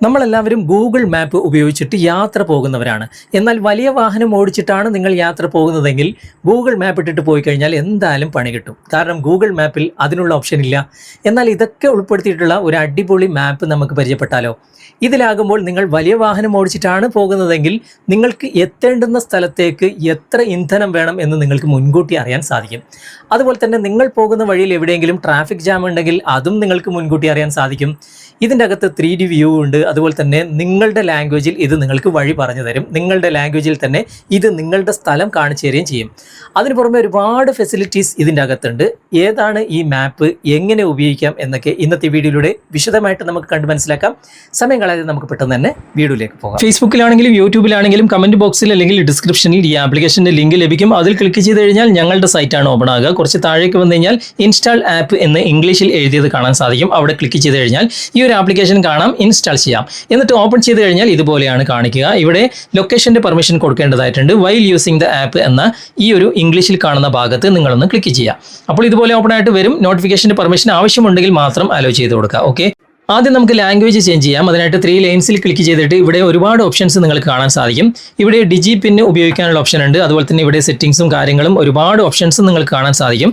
നമ്മളെല്ലാവരും Google map ഉപയോഗിച്ചിട്ട് യാത്ര പോകുന്നവരാണ്. എന്നാൽ വലിയ വാഹനം ഓടിച്ചിട്ടാണ് നിങ്ങൾ യാത്ര പോകുന്നതെങ്കിൽ ഗൂഗിൾ മാപ്പ് ഇട്ടിട്ട് പോയി കഴിഞ്ഞാൽ എന്തായാലും പണി കിട്ടും. കാരണം ഗൂഗിൾ മാപ്പിൽ അതിനുള്ള ഓപ്ഷൻ ഇല്ല. എന്നാൽ ഇതൊക്കെ ഉൾപ്പെടുത്തിയിട്ടുള്ള ഒരു അടിപൊളി മാപ്പ് നമുക്ക് പരിചയപ്പെട്ടാലോ? ഇതിലാകുമ്പോൾ നിങ്ങൾ വലിയ വാഹനം ഓടിച്ചിട്ടാണ് പോകുന്നതെങ്കിൽ നിങ്ങൾക്ക് എത്തേണ്ടുന്ന സ്ഥലത്തേക്ക് എത്ര ഇന്ധനം വേണം എന്ന് നിങ്ങൾക്ക് മുൻകൂട്ടി അറിയാൻ സാധിക്കും. അതുപോലെ തന്നെ നിങ്ങൾ പോകുന്ന വഴിയിൽ എവിടെയെങ്കിലും ട്രാഫിക് ജാം ഉണ്ടെങ്കിൽ അതും നിങ്ങൾക്ക് മുൻകൂട്ടി അറിയാൻ സാധിക്കും. ഇതിൻ്റെ അകത്ത് 3D വ്യൂ ഉണ്ട്. അതുപോലെ തന്നെ നിങ്ങളുടെ ലാംഗ്വേജിൽ ഇത് നിങ്ങൾക്ക് വഴി പറഞ്ഞു തരും. നിങ്ങളുടെ ലാംഗ്വേജിൽ തന്നെ ഇത് നിങ്ങളുടെ സ്ഥലം കാണിച്ചു തരികയും ചെയ്യും. അതിന് പുറമെ ഒരുപാട് ഫെസിലിറ്റീസ് ഇതിൻ്റെ അകത്തുണ്ട്. ഏതാണ് ഈ മാപ്പ്, എങ്ങനെ ഉപയോഗിക്കാം എന്നൊക്കെ ഇന്നത്തെ വീഡിയോയിലൂടെ വിശദമായിട്ട് നമുക്ക് കണ്ട് മനസ്സിലാക്കാം. സമയം കളയാതെ നമുക്ക് പെട്ടെന്ന് തന്നെ വീഡിയോയിലേക്ക് പോകാം. ഫേസ്ബുക്കിലാണെങ്കിലും യൂട്യൂബിലാണെങ്കിലും കമൻറ്റ് ബോക്സിൽ അല്ലെങ്കിൽ ഡിസ്ക്രിപ്ഷനിൽ ഈ ആപ്ലിക്കേഷൻ്റെ ലിങ്ക് ലഭിക്കും. അതിൽ ക്ലിക്ക് ചെയ്ത് കഴിഞ്ഞാൽ ഞങ്ങളുടെ സൈറ്റാണ് ഓപ്പൺ ആകുക. കുറച്ച് താഴേക്ക് വന്നു കഴിഞ്ഞാൽ ഇൻസ്റ്റാൾ ആപ്പ് എന്ന് ഇംഗ്ലീഷിൽ എഴുതിയത് കാണാൻ സാധിക്കും. അവിടെ ക്ലിക്ക് ചെയ്ത് കഴിഞ്ഞാൽ ഈ ഒരു ആപ്ലിക്കേഷൻ കാണാം, ഇൻസ്റ്റാൾ ചെയ്യാം. എന്നിട്ട് ഓപ്പൺ ചെയ്ത് കഴിഞ്ഞാൽ ഇതുപോലെയാണ് കാണിക്കുക. ഇവിടെ ലൊക്കേഷൻ്റെ പെർമിഷൻ കൊടുക്കേണ്ടതായിട്ടുണ്ട്. വൈൽ യൂസിങ് ദ ആപ്പ് എന്ന ഈ ഒരു ഇംഗ്ലീഷിൽ കാണുന്ന ഭാഗത്ത് നിങ്ങളൊന്ന് ക്ലിക്ക് ചെയ്യാം. അപ്പോൾ ഇതുപോലെ ഓപ്പൺ ആയിട്ട് വരും. നോട്ടിഫിക്കേഷൻ്റെ പെർമിഷൻ ആവശ്യമുണ്ടെങ്കിൽ മാത്രം അലോ ചെയ്ത് കൊടുക്കുക. ഓക്കെ, ആദ്യം നമുക്ക് ലാംഗ്വേജ് ചേഞ്ച് ചെയ്യാം. അതിനായിട്ട് 3 ലൈൻസിൽ ക്ലിക്ക് ചെയ്തിട്ട് ഇവിടെ ഒരുപാട് ഓപ്ഷൻസ് നിങ്ങൾക്ക് കാണാൻ സാധിക്കും. ഇവിടെ ഡിജി പിൻ ഉപയോഗിക്കാനുള്ള ഓപ്ഷൻ ഉണ്ട്. അതുപോലെ തന്നെ ഇവിടെ സെറ്റിംഗ്സും കാര്യങ്ങളും ഒരുപാട് ഓപ്ഷൻസ് നിങ്ങൾക്ക് കാണാൻ സാധിക്കും.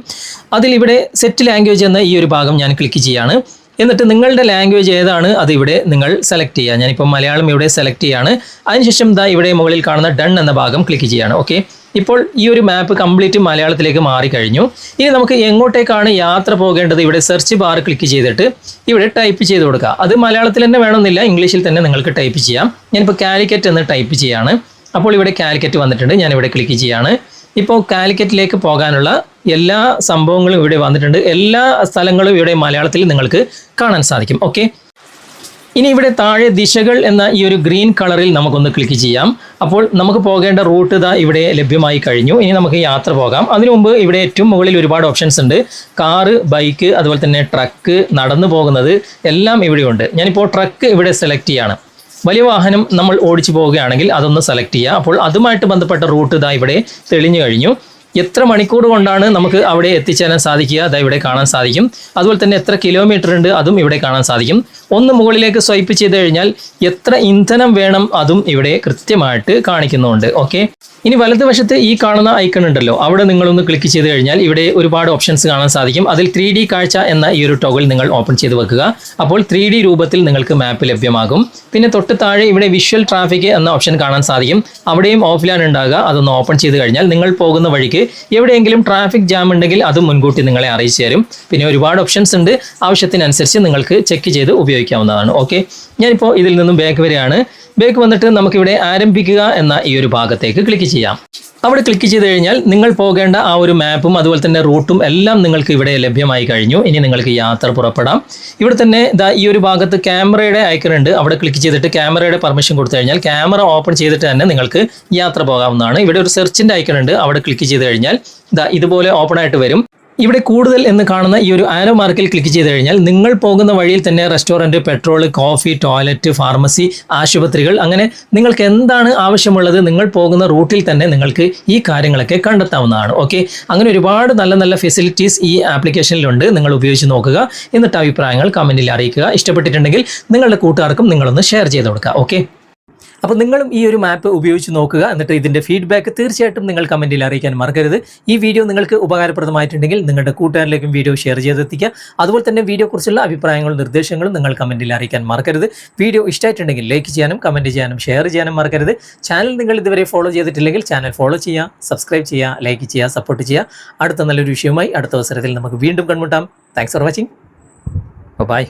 അതിൽ ഇവിടെ സെറ്റ് ലാംഗ്വേജ് എന്ന ഈ ഒരു ഭാഗം ഞാൻ ക്ലിക്ക് ചെയ്യാണ്. എന്നിട്ട് നിങ്ങളുടെ ലാംഗ്വേജ് ഏതാണ് അത് ഇവിടെ നിങ്ങൾ സെലക്ട് ചെയ്യുക. ഞാനിപ്പോൾ മലയാളം ഇവിടെ സെലക്ട് ചെയ്യാണ്. അതിനുശേഷം ഇവിടെ മുകളിൽ കാണുന്ന ഡൺ എന്ന ഭാഗം ക്ലിക്ക് ചെയ്യാണ്. ഓക്കെ, ഇപ്പോൾ ഈ ഒരു മാപ്പ് കംപ്ലീറ്റ് മലയാളത്തിലേക്ക് മാറിക്കഴിഞ്ഞു. ഇനി നമുക്ക് എങ്ങോട്ടേക്കാണ് യാത്ര പോകേണ്ടത് ഇവിടെ സെർച്ച് ബാർ ക്ലിക്ക് ചെയ്തിട്ട് ഇവിടെ ടൈപ്പ് ചെയ്ത് കൊടുക്കുക. അത് മലയാളത്തിൽ തന്നെ വേണമെന്നില്ല, ഇംഗ്ലീഷിൽ തന്നെ നിങ്ങൾക്ക് ടൈപ്പ് ചെയ്യാം. ഞാനിപ്പോൾ കാലിക്കറ്റ് എന്ന് ടൈപ്പ് ചെയ്യാണ്. അപ്പോൾ ഇവിടെ കാലിക്കറ്റ് വന്നിട്ടുണ്ട്. ഞാനിവിടെ ക്ലിക്ക് ചെയ്യാണ്. ഇപ്പോൾ കാലിക്കറ്റിലേക്ക് പോകാനുള്ള എല്ലാ സംഭവങ്ങളും ഇവിടെ വന്നിട്ടുണ്ട്. എല്ലാ സ്ഥലങ്ങളും ഇവിടെ മലയാളത്തിൽ നിങ്ങൾക്ക് കാണാൻ സാധിക്കും. ഓക്കെ, ഇനി ഇവിടെ താഴെ ദിശകൾ എന്ന ഈ ഒരു ഗ്രീൻ കളറിൽ നമുക്കൊന്ന് ക്ലിക്ക് ചെയ്യാം. അപ്പോൾ നമുക്ക് പോകേണ്ട റൂട്ട് ഇവിടെ ലഭ്യമായി കഴിഞ്ഞു. ഇനി നമുക്ക് യാത്ര പോകാം. അതിനു മുമ്പ് ഇവിടെ ഏറ്റവും മുകളിൽ ഒരുപാട് ഓപ്ഷൻസ് ഉണ്ട്. കാറ്, ബൈക്ക്, അതുപോലെ തന്നെ ട്രക്ക്, നടന്നു പോകുന്നത് എല്ലാം ഇവിടെയുണ്ട്. ഞാനിപ്പോൾ ട്രക്ക് ഇവിടെ സെലക്ട് ചെയ്യാണ്. വലിയ വാഹനം നമ്മൾ ഓടിച്ചു പോവുകയാണെങ്കിൽ അതൊന്ന് സെലക്ട് ചെയ്യുക. അപ്പോൾ അതുമായിട്ട് ബന്ധപ്പെട്ട റൂട്ട് ഇവിടെ തെളിഞ്ഞു കഴിഞ്ഞു. എത്ര മണിക്കൂർ കൊണ്ടാണ് നമുക്ക് അവിടെ എത്തിച്ചേരാൻ സാധിക്കുക ഇവിടെ കാണാൻ സാധിക്കും. അതുപോലെ തന്നെ എത്ര കിലോമീറ്റർ ഉണ്ട് അതും ഇവിടെ കാണാൻ സാധിക്കും. ഒന്ന് മുകളിലേക്ക് സ്വൈപ്പ് ചെയ്ത് കഴിഞ്ഞാൽ എത്ര ഇന്ധനം വേണം അതും ഇവിടെ കൃത്യമായിട്ട് കാണിക്കുന്നുണ്ട്. ഓക്കെ, ഇനി വലതുവശത്ത് ഈ കാണുന്ന ഐക്കൺ ഉണ്ടല്ലോ, അവിടെ നിങ്ങളൊന്ന് ക്ലിക്ക് ചെയ്ത് കഴിഞ്ഞാൽ ഇവിടെ ഒരുപാട് ഓപ്ഷൻസ് കാണാൻ സാധിക്കും. അതിൽ 3D കാഴ്ച എന്ന ഈ ഒരു ടോഗിൾ നിങ്ങൾ ഓപ്പൺ ചെയ്ത് വെക്കുക. അപ്പോൾ 3D രൂപത്തിൽ നിങ്ങൾക്ക് മാപ്പ് ലഭ്യമാകും. പിന്നെ തൊട്ട് താഴെ ഇവിടെ വിഷ്വൽ ട്രാഫിക് എന്ന ഓപ്ഷൻ കാണാൻ സാധിക്കും. അവിടെയും ഓഫ്ലൈൻ ഉണ്ടാകുക. അതൊന്ന് ഓപ്പൺ ചെയ്ത് കഴിഞ്ഞാൽ നിങ്ങൾ പോകുന്ന വഴിക്ക് എവിടെയെങ്കിലും ട്രാഫിക് ജാം ഉണ്ടെങ്കിൽ അതും മുൻകൂട്ടി നിങ്ങളെ അറിയിച്ചു തരും. പിന്നെ ഒരുപാട് ഓപ്ഷൻസ് ഉണ്ട്. ആവശ്യത്തിനനുസരിച്ച് നിങ്ങൾക്ക് ചെക്ക് ചെയ്ത് ഉപയോഗിക്കാവുന്നതാണ്. ഓക്കെ, ഞാനിപ്പോൾ ഇതിൽ നിന്നും ബാക്ക് വരെയാണ്. ബാക്ക് വന്നിട്ട് നമുക്കിവിടെ ആരംഭിക്കുക എന്ന ഈ ഒരു ഭാഗത്തേക്ക് ക്ലിക്ക് ചെയ്യാം. അവിടെ ക്ലിക്ക് ചെയ്ത് കഴിഞ്ഞാൽ നിങ്ങൾ പോകേണ്ട ആ ഒരു മാപ്പും അതുപോലെ തന്നെ റൂട്ടും എല്ലാം നിങ്ങൾക്ക് ഇവിടെ ലഭ്യമായി കഴിഞ്ഞു. ഇനി നിങ്ങൾക്ക് യാത്ര പുറപ്പെടാം. ഇവിടെ തന്നെ ഈ ഒരു ഭാഗത്ത് ക്യാമറയുടെ ഐക്കൺ ഉണ്ട്. അവിടെ ക്ലിക്ക് ചെയ്തിട്ട് ക്യാമറയുടെ പെർമിഷൻ കൊടുത്തു കഴിഞ്ഞാൽ ക്യാമറ ഓപ്പൺ ചെയ്തിട്ട് തന്നെ നിങ്ങൾക്ക് യാത്ര പോകാവുന്നതാണ്. ഇവിടെ ഒരു സെർച്ചിൻ്റെ ഐക്കൺ ഉണ്ട്. അവിടെ ക്ലിക്ക് ചെയ്ത് കഴിഞ്ഞാൽ ഇതുപോലെ ഓപ്പൺ ആയിട്ട് വരും. ഇവിടെ കൂടുതൽ എന്ന് കാണുന്ന ഈ ഒരു ആരോ മാർക്കിൽ ക്ലിക്ക് ചെയ്ത് കഴിഞ്ഞാൽ നിങ്ങൾ പോകുന്ന വഴിയിൽ തന്നെ restaurant, petrol, coffee, toilet, pharmacy, ആശുപത്രികൾ, അങ്ങനെ നിങ്ങൾക്ക് എന്താണ് ആവശ്യമുള്ളത് നിങ്ങൾ പോകുന്ന റൂട്ടിൽ തന്നെ നിങ്ങൾക്ക് ഈ കാര്യങ്ങളൊക്കെ കണ്ടെത്താവുന്നതാണ്. ഓക്കെ, അങ്ങനെ ഒരുപാട് നല്ല നല്ല ഫെസിലിറ്റീസ് ഈ ആപ്ലിക്കേഷനിലുണ്ട്. നിങ്ങൾ ഉപയോഗിച്ച് നോക്കുക. എന്നിട്ട് അഭിപ്രായങ്ങൾ കമൻറ്റിൽ അറിയിക്കുക. ഇഷ്ടപ്പെട്ടിട്ടുണ്ടെങ്കിൽ നിങ്ങളുടെ കൂട്ടുകാർക്കും നിങ്ങളൊന്ന് ഷെയർ ചെയ്ത് കൊടുക്കുക. ഓക്കെ, അപ്പോൾ നിങ്ങളും ഈ ഒരു മാപ്പ് ഉപയോഗിച്ച് നോക്കുക. എന്നിട്ട് ഇതിൻ്റെ ഫീഡ്ബാക്ക് തീർച്ചയായിട്ടും നിങ്ങൾ കമൻറ്റിൽ അറിയിക്കാൻ മറക്കരുത്. ഈ വീഡിയോ നിങ്ങൾക്ക് ഉപകാരപ്രദമായിട്ടുണ്ടെങ്കിൽ നിങ്ങളുടെ കൂട്ടുകാരിലേക്കും വീഡിയോ ഷെയർ ചെയ്തെത്തിക്കുക. അതുപോലെ തന്നെ വീഡിയോയെക്കുറിച്ചുള്ള അഭിപ്രായങ്ങളും നിർദ്ദേശങ്ങളും നിങ്ങൾ കമൻറ്റിൽ അറിയിക്കാൻ മറക്കരുത്. വീഡിയോ ഇഷ്ടമായിട്ടുണ്ടെങ്കിൽ ലൈക്ക് ചെയ്യാനും കമൻറ്റ് ചെയ്യാനും ഷെയർ ചെയ്യാനും മറക്കരുത്. ചാനൽ നിങ്ങൾ ഇതുവരെ ഫോളോ ചെയ്തിട്ടില്ലെങ്കിൽ ചാനൽ ഫോളോ ചെയ്യുക, സബ്സ്ക്രൈബ് ചെയ്യുക, ലൈക്ക് ചെയ്യുക, സപ്പോർട്ട് ചെയ്യുക. അടുത്ത നല്ലൊരു വിഷയവുമായി അടുത്ത അവസരത്തിൽ നമുക്ക് വീണ്ടും കണ്ടുമുട്ടാം. Thanks for watching. ബൈ.